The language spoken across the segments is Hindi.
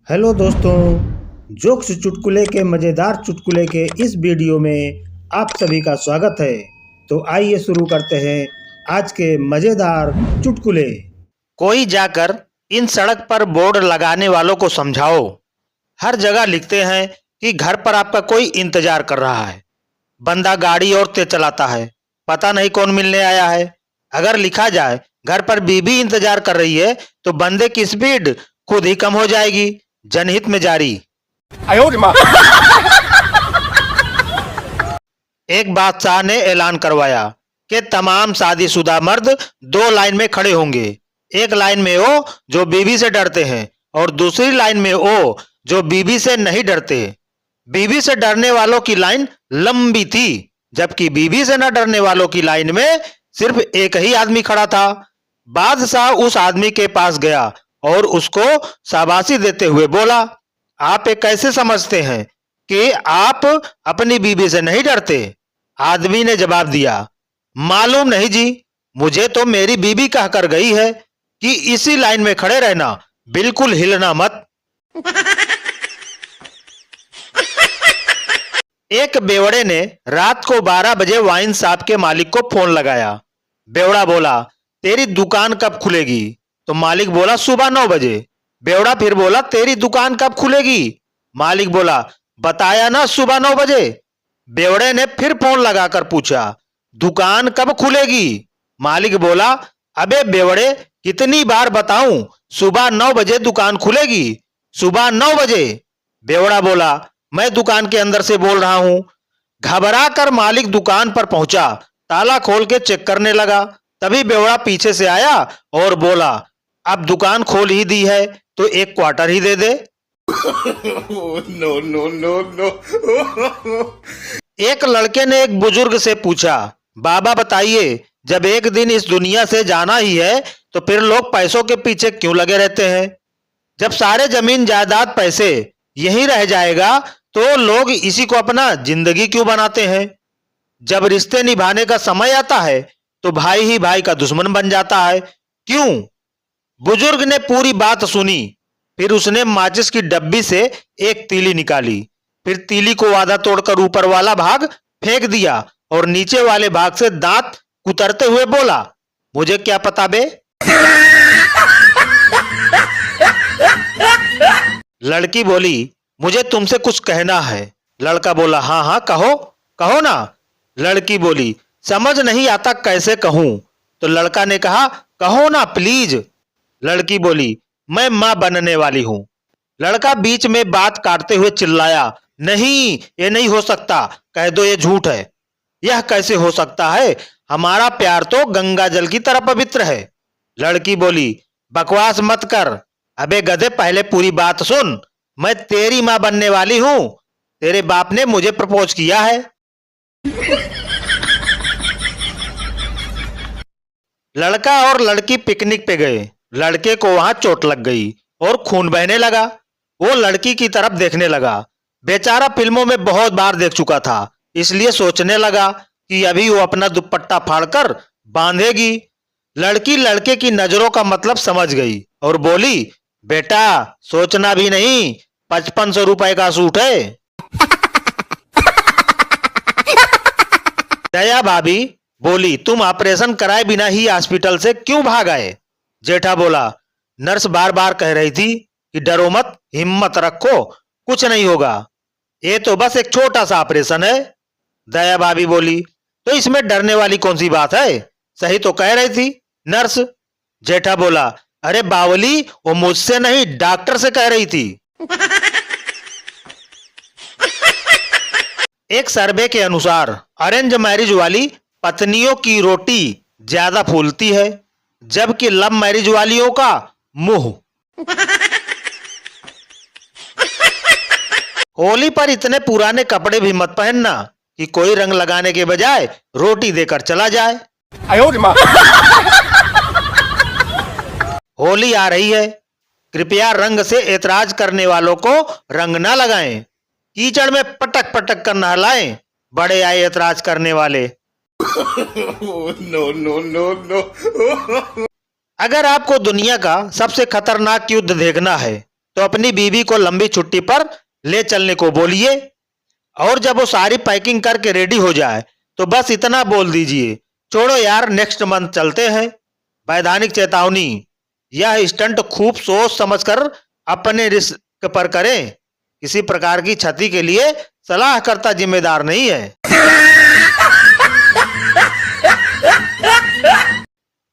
हेलो दोस्तों, जोक्स चुटकुले के मज़ेदार चुटकुले के इस वीडियो में आप सभी का स्वागत है। तो आइए शुरू करते हैं आज के मज़ेदार चुटकुले। कोई जाकर इन सड़क पर बोर्ड लगाने वालों को समझाओ। हर जगह लिखते हैं कि घर पर आपका कोई इंतजार कर रहा है। बंदा गाड़ी और तेज चलाता है, पता नहीं कौन मिलने आया है। अगर लिखा जाए घर पर बीबी इंतजार कर रही है तो बंदे की स्पीड खुद ही कम हो जाएगी। जनहित में जारी। एक बादशाह ने ऐलान करवाया कि तमाम शादीशुदा मर्द दो लाइन में खड़े होंगे। एक लाइन में वो जो बीवी से डरते हैं और दूसरी लाइन में वो जो बीवी से नहीं डरते। बीवी से डरने वालों की लाइन लंबी थी, जबकि बीवी से न डरने वालों की लाइन में सिर्फ एक ही आदमी खड़ा था। बादशाह उस आदमी के पास गया और उसको शाबाशी देते हुए बोला, आप ये कैसे समझते हैं कि आप अपनी बीवी से नहीं डरते? आदमी ने जवाब दिया, मालूम नहीं जी, मुझे तो मेरी बीवी कह कर गई है कि इसी लाइन में खड़े रहना, बिल्कुल हिलना मत। एक बेवड़े ने रात को 12 बजे वाइन शॉप के मालिक को फोन लगाया। बेवड़ा बोला, तेरी दुकान कब खुलेगी? तो मालिक बोला, सुबह 9 बजे। बेवड़ा फिर बोला, तेरी दुकान कब खुलेगी? मालिक बोला, बताया ना सुबह 9 बजे। बेवड़े ने फिर फोन लगाकर पूछा, दुकान कब खुलेगी? मालिक बोला, अबे बेवड़े, कितनी बार बताऊं, सुबह 9 बजे दुकान खुलेगी, सुबह 9 बजे। बेवड़ा बोला, मैं दुकान के अंदर से बोल रहा हूं। घबरा कर मालिक दुकान पर पहुंचा, ताला खोल के चेक करने लगा। तभी बेवड़ा पीछे से आया और बोला, अब दुकान खोल ही दी है तो एक क्वार्टर ही दे दे। No no no no. एक लड़के ने एक बुजुर्ग से पूछा, बाबा बताइए, जब एक दिन इस दुनिया से जाना ही है तो फिर लोग पैसों के पीछे क्यों लगे रहते हैं? जब सारे जमीन जायदाद पैसे यहीं रह जाएगा तो लोग इसी को अपना जिंदगी क्यों बनाते हैं? जब रिश्ते निभाने का समय आता है तो भाई ही भाई का दुश्मन बन जाता है, क्यों? बुजुर्ग ने पूरी बात सुनी, फिर उसने माचिस की डब्बी से एक तीली निकाली, फिर तीली को आधा तोड़कर ऊपर वाला भाग फेंक दिया और नीचे वाले भाग से दांत कुतरते हुए बोला, मुझे क्या पता बे। लड़की बोली, मुझे तुमसे कुछ कहना है। लड़का बोला, हाँ हाँ कहो, कहो ना। लड़की बोली, समझ नहीं आता कैसे कहूं। तो लड़का ने कहा, कहो ना प्लीज। लड़की बोली, मैं मां बनने वाली हूं। लड़का बीच में बात काटते हुए चिल्लाया, नहीं ये नहीं हो सकता, कह दो ये झूठ है। यह कैसे हो सकता है, हमारा प्यार तो गंगा जल की तरह पवित्र है। लड़की बोली, बकवास मत कर, अबे गधे पहले पूरी बात सुन। मैं तेरी मां बनने वाली हूं, तेरे बाप ने मुझे प्रपोज किया है। लड़का और लड़की पिकनिक पे गए। लड़के को वहां चोट लग गई और खून बहने लगा। वो लड़की की तरफ देखने लगा। बेचारा फिल्मों में बहुत बार देख चुका था, इसलिए सोचने लगा कि अभी वो अपना दुपट्टा फाड़कर बांधेगी। लड़की लड़के की नजरों का मतलब समझ गई और बोली, बेटा सोचना भी नहीं, 5500 रुपए का सूट है। दया भाभी बोली, तुम ऑपरेशन कराए बिना ही हॉस्पिटल से क्यों भाग आए? जेठा बोला, नर्स बार बार कह रही थी कि डरो मत, हिम्मत रखो, कुछ नहीं होगा, ये तो बस एक छोटा सा ऑपरेशन है। दया भाभी बोली, तो इसमें डरने वाली कौन सी बात है, सही तो कह रही थी नर्स। जेठा बोला, अरे बावली, वो मुझसे नहीं डॉक्टर से कह रही थी। एक सर्वे के अनुसार अरेंज मैरिज वाली पत्नियों की रोटी ज्यादा फूलती है, जबकि लव मैरिज वालियों का मुंह। होली पर इतने पुराने कपड़े भी मत पहनना कि कोई रंग लगाने के बजाय रोटी देकर चला जाए। होली आ रही है, कृपया रंग से ऐतराज करने वालों को रंग ना लगाएं। कीचड़ में पटक पटक कर नहलाएं, बड़े आए ऐतराज करने वाले। No no no no. अगर आपको दुनिया का सबसे खतरनाक युद्ध देखना है तो अपनी बीवी को लंबी छुट्टी पर ले चलने को बोलिए, और जब वो सारी पैकिंग करके रेडी हो जाए तो बस इतना बोल दीजिए, छोड़ो यार नेक्स्ट मंथ चलते हैं। वैधानिक चेतावनी, यह स्टंट खूब सोच समझकर अपने रिस्क पर करें। किसी प्रकार की क्षति के लिए सलाहकर्ता जिम्मेदार नहीं है।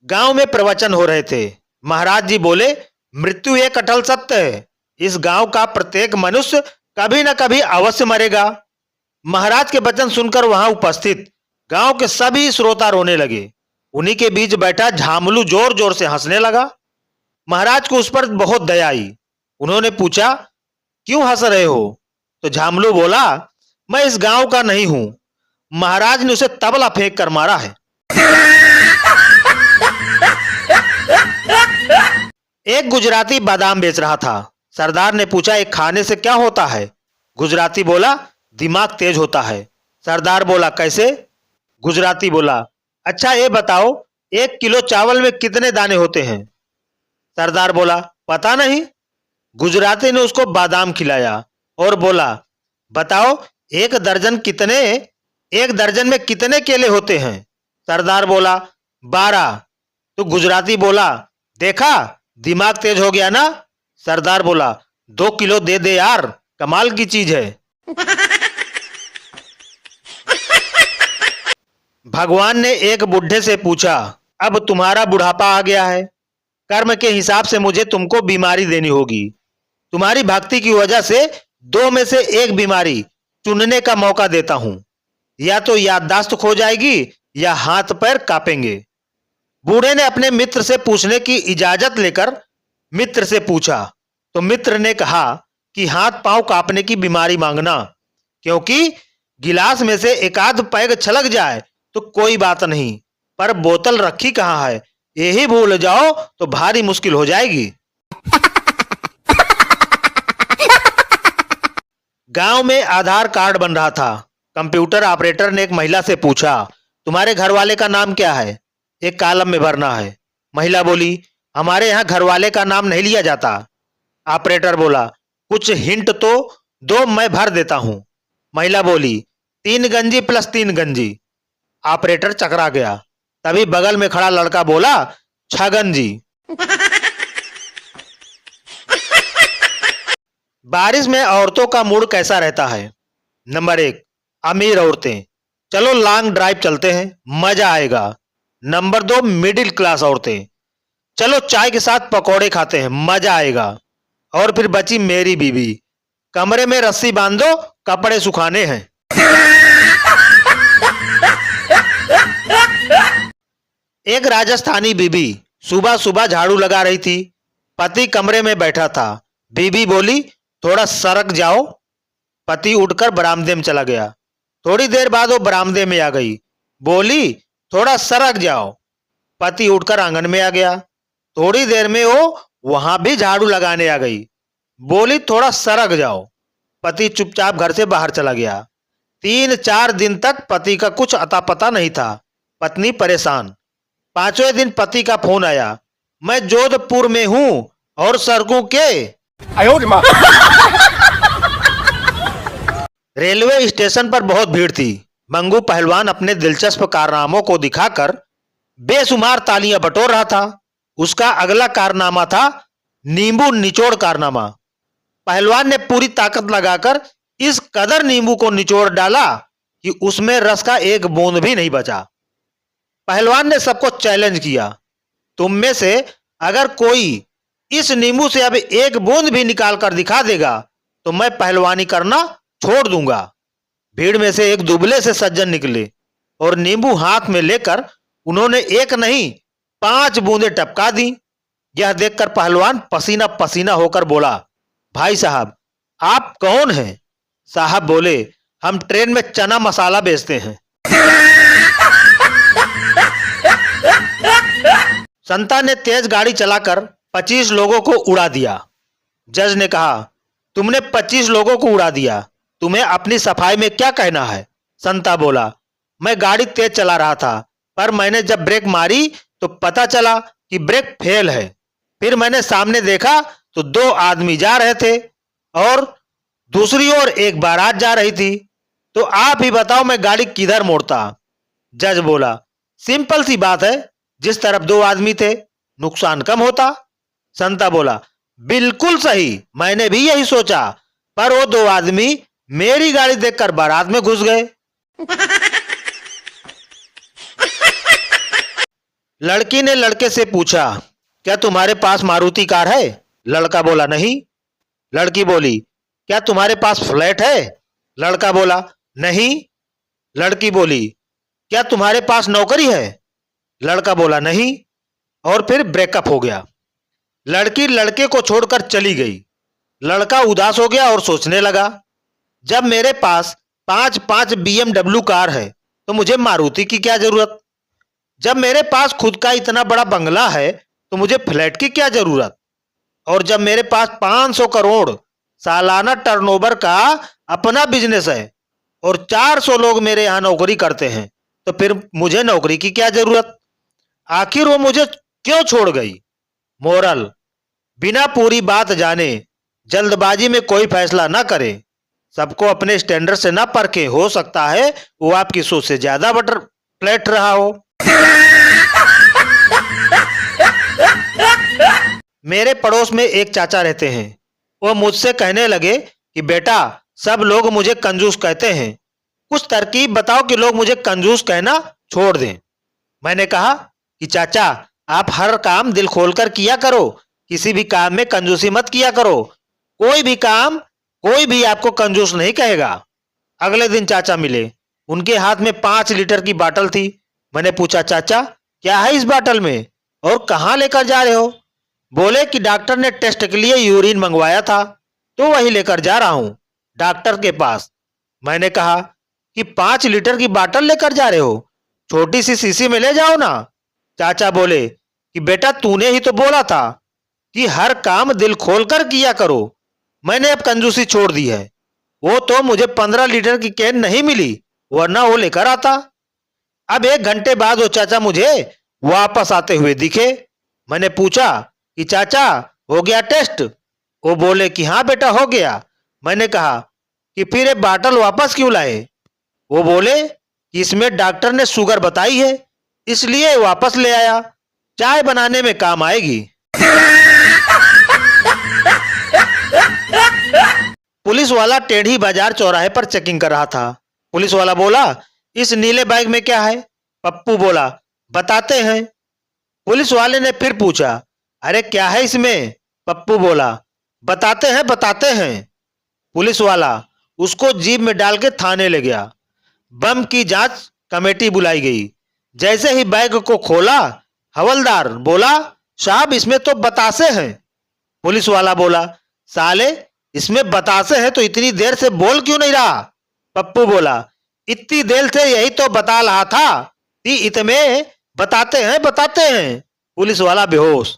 गांव में प्रवचन हो रहे थे। महाराज जी बोले, मृत्यु एक अटल सत्य है। इस गांव का प्रत्येक मनुष्य कभी न कभी अवश्य मरेगा। महाराज के वचन सुनकर वहां उपस्थित गांव के सभी श्रोता रोने लगे। उन्हीं के बीच बैठा झामलू जोर जोर से हंसने लगा। महाराज को उस पर बहुत दया आई। उन्होंने पूछा, क्यों हंस रहे हो? तो झामलू बोला, मैं इस गांव का नहीं हूं। महाराज ने उसे तबला फेंक कर मारा है। एक गुजराती बादाम बेच रहा था। सरदार ने पूछा, एक खाने से क्या होता है? गुजराती बोला, दिमाग तेज होता है। सरदार बोला, कैसे? गुजराती बोला, अच्छा ये बताओ, 1 किलो चावल में कितने दाने होते हैं? सरदार बोला, पता नहीं। गुजराती ने उसको बादाम खिलाया और बोला, बताओ एक दर्जन में कितने केले होते हैं? सरदार बोला, 12। तो गुजराती बोला, देखा दिमाग तेज हो गया ना? सरदार बोला, 2 किलो दे दे यार, कमाल की चीज है। भगवान ने एक बुढ़े से पूछा, अब तुम्हारा बुढ़ापा आ गया है, कर्म के हिसाब से मुझे तुमको बीमारी देनी होगी। तुम्हारी भक्ति की वजह से 2 में से एक बीमारी चुनने का मौका देता हूं, या तो याददाश्त खो जाएगी या हाथ पैर कांपेंगे। बूढ़े ने अपने मित्र से पूछने की इजाजत लेकर मित्र से पूछा, तो मित्र ने कहा कि हाथ पांव कांपने की बीमारी मांगना, क्योंकि गिलास में से एक आध पैग छलक जाए तो कोई बात नहीं, पर बोतल रखी कहां है यही भूल जाओ तो भारी मुश्किल हो जाएगी। गांव में आधार कार्ड बन रहा था। कंप्यूटर ऑपरेटर ने एक महिला से पूछा, तुम्हारे घर वाले का नाम क्या है? एक कॉलम में भरना है। महिला बोली, हमारे यहाँ घर वाले का नाम नहीं लिया जाता। ऑपरेटर बोला, कुछ हिंट तो दो, मैं भर देता हूं। महिला बोली, 3 गंजी प्लस 3 गंजी। ऑपरेटर चकरा गया। तभी बगल में खड़ा लड़का बोला, 6 गंजी। बारिश में औरतों का मूड कैसा रहता है? नंबर 1, अमीर औरतें, चलो लॉन्ग ड्राइव चलते हैं, मजा आएगा। नंबर 2, मिडिल क्लास औरतें, चलो चाय के साथ पकौड़े खाते हैं, मजा आएगा। और फिर बची मेरी बीवी, कमरे में रस्सी बांधो, कपड़े सुखाने हैं। एक राजस्थानी बीबी सुबह सुबह झाड़ू लगा रही थी। पति कमरे में बैठा था। बीबी बोली, थोड़ा सरक जाओ। पति उठकर बरामदे में चला गया। थोड़ी देर बाद वो बरामदे में आ गई। बोली, थोड़ा सरक जाओ। पति उठकर आंगन में आ गया। थोड़ी देर में वो वहां भी झाड़ू लगाने आ गई। बोली, थोड़ा सरक जाओ। पति चुपचाप घर से बाहर चला गया। 3-4 दिन तक पति का कुछ अता पता नहीं था। पत्नी परेशान। 5वें दिन पति का फोन आया, मैं जोधपुर में हूं और सड़कों के रेलवे स्टेशन पर बहुत भीड़ थी। मंगू पहलवान अपने दिलचस्प कारनामों को दिखाकर बेशुमार तालियां बटोर रहा था। उसका अगला कारनामा था नींबू निचोड़ कारनामा। पहलवान ने पूरी ताकत लगाकर इस कदर नींबू को निचोड़ डाला कि उसमें रस का एक बूंद भी नहीं बचा। पहलवान ने सबको चैलेंज किया, तुम में से अगर कोई इस नींबू से अब एक बूंद भी निकाल कर दिखा देगा तो मैं पहलवानी करना छोड़ दूंगा। भीड़ में से एक दुबले से सज्जन निकले और नींबू हाथ में लेकर उन्होंने एक नहीं 5 बूंदें टपका दी। यह देखकर पहलवान पसीना पसीना होकर बोला, भाई साहब आप कौन हैं? साहब बोले, हम ट्रेन में चना मसाला बेचते हैं। संता ने तेज गाड़ी चलाकर 25 लोगों को उड़ा दिया। जज ने कहा, तुमने 25 लोगों को उड़ा दिया, तुम्हें अपनी सफाई में क्या कहना है? संता बोला, मैं गाड़ी तेज चला रहा था, पर मैंने जब ब्रेक मारी तो पता चला कि ब्रेक फेल है। फिर मैंने सामने देखा तो दो आदमी जा रहे थे और दूसरी ओर एक बारात जा रही थी। तो आप ही बताओ मैं गाड़ी किधर मोड़ता? जज बोला, सिंपल सी बात है, जिस तरफ दो आदमी थे नुकसान कम होता। संता बोला, बिल्कुल सही, मैंने भी यही सोचा, पर वो दो आदमी मेरी गाड़ी देखकर बारात में घुस गए। लड़की ने लड़के से पूछा, क्या तुम्हारे पास मारुति कार है? लड़का बोला, नहीं। लड़की बोली, क्या तुम्हारे पास फ्लैट है? लड़का बोला, नहीं। लड़की बोली, क्या तुम्हारे पास नौकरी है? लड़का बोला, नहीं। और फिर ब्रेकअप हो गया। लड़की लड़के को छोड़कर चली गई। लड़का उदास हो गया और सोचने लगा, जब मेरे पास 5 BMW कार है तो मुझे मारुति की क्या जरूरत? जब मेरे पास खुद का इतना बड़ा बंगला है तो मुझे फ्लैट की क्या जरूरत? और जब मेरे पास 500 करोड़ सालाना टर्नओवर का अपना बिजनेस है और 400 लोग मेरे यहां नौकरी करते हैं, तो फिर मुझे नौकरी की क्या जरूरत? आखिर वो मुझे क्यों छोड़ गई? मोरल, बिना पूरी बात जाने जल्दबाजी में कोई फैसला ना करे। सबको अपने स्टैंडर्ड से ना परखे, हो सकता है वो आपकी सोच से ज्यादा बटर फ्लैट रहा हो। मेरे पड़ोस में एक चाचा रहते हैं। वो मुझसे कहने लगे कि बेटा, सब लोग मुझे कंजूस कहते हैं, कुछ तरकीब बताओ कि लोग मुझे कंजूस कहना छोड़ दें। मैंने कहा कि चाचा, आप हर काम दिल खोलकर किया करो, किसी भी काम में कंजूसी मत किया करो। कोई भी काम कोई भी आपको कंजूस नहीं कहेगा। अगले दिन चाचा मिले, उनके हाथ में 5 लीटर की बाटल थी। मैंने पूछा, चाचा क्या है इस बाटल में और कहाँ लेकर जा रहे हो? बोले कि डॉक्टर ने टेस्ट के लिए यूरिन मंगवाया था तो वही लेकर जा रहा हूं डॉक्टर के पास। मैंने कहा कि 5 लीटर की बाटल लेकर जा रहे हो, छोटी सी शीशी में ले जाओ ना। चाचा बोले कि बेटा, तूने ही तो बोला था कि हर काम दिल खोलकर किया करो। मैंने अब कंजूसी छोड़ दी है। वो तो मुझे 15 लीटर की कैन नहीं मिली, वरना वो लेकर आता। अब 1 घंटे बाद वो चाचा मुझे वापस आते हुए दिखे। मैंने पूछा कि चाचा, हो गया टेस्ट? वो बोले कि हाँ बेटा, हो गया। मैंने कहा कि फिर ये बाटल वापस क्यों लाए? वो बोले कि इसमें डॉक्टर ने शुगर बताई है, इसलिए वापस ले आया, चाय बनाने में काम आएगी। पुलिस वाला टेढ़ी बाजार चौराहे पर चेकिंग कर रहा था। पुलिस वाला बोला, इस नीले बैग में क्या है? पप्पू बोला, बताते हैं। पुलिस वाले ने फिर पूछा, अरे क्या है इसमें? पप्पू बोला, बताते हैं बताते हैं। पुलिस वाला उसको जीप में डाल के थाने ले गया। बम की जांच कमेटी बुलाई गई। जैसे ही बैग को खोला, हवलदार बोला, साहब इसमें तो बतासे हैं। पुलिस वाला बोला, साले इसमें बतासे हैं तो इतनी देर से बोल क्यों नहीं रहा? पप्पू बोला, इतनी देर से यही तो बता रहा था कि इतने बताते हैं बताते हैं। पुलिस वाला बेहोश।